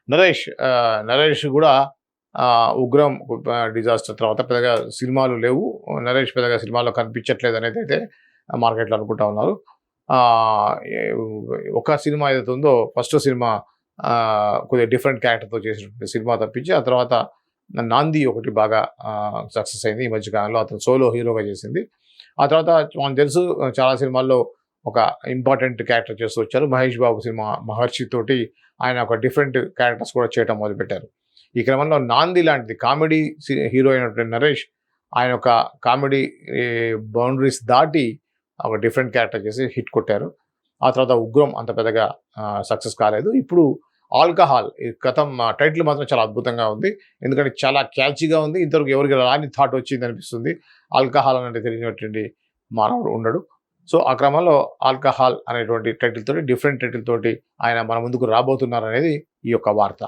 నరేష్ కూడా 'ఉగ్రం' డిజాస్టర్ తర్వాత పెద్దగా సినిమాలు లేవు. నరేష్ పెద్దగా సినిమాల్లో కనిపించట్లేదు అనేదైతే మార్కెట్‌లో అనుకుంటా ఉన్నారు. ఎ ఒక సినిమా ఏదైతే ఉందో ఫస్ట్ సినిమా కొద్దిగా డిఫరెంట్ క్యారెక్టర్‌తో చేసినటువంటి సినిమా తప్పించి ఆ తర్వాత 'నాంది' ఒకటి బాగా సక్సెస్ అయింది ఈ మధ్య కాలంలో. అతను సోలో హీరోగా చేసింది. ఆ తర్వాత మనకు తెలుసు చాలా సినిమాల్లో ఒక ఇంపార్టెంట్ క్యారెక్టర్ చేస్తూ వచ్చారు. 'మహేష్ బాబు' సినిమా 'మహర్షి' తోటి ఆయన ఒక డిఫరెంట్ క్యారెక్టర్స్ కూడా చేయటం మొదలుపెట్టారు. ఈ క్రమంలో 'నాంది' లాంటిది కామెడీ హీరో అయినటువంటి నరేష్ ఆయన ఒక కామెడీ బౌండరీస్ దాటి ఒక డిఫరెంట్ క్యారెక్టర్ చేసి హిట్ కొట్టారు. ఆ తర్వాత 'ఉగ్రం' అంత పెద్దగా సక్సెస్ కాలేదు. ఇప్పుడు 'ఆల్కహాల్' ఈ కథం టైటిల్ మాత్రం చాలా అద్భుతంగా ఉంది. ఎందుకంటే చాలా క్యాచీగా ఉంది. ఇంతవరకు ఎవరికి రాని థాట్ వచ్చిందనిపిస్తుంది. ఆల్కహాల్ అంటే తెలియనటువంటి మానవుడు ఉండడు. సో, ఆ క్రమంలో 'ఆల్కహాల్' అనేటువంటి టైటిల్ తోటి డిఫరెంట్ టైటిల్ తోటి ఆయన మన ముందుకు రాబోతున్నారనేది ఈ యొక్క వార్త.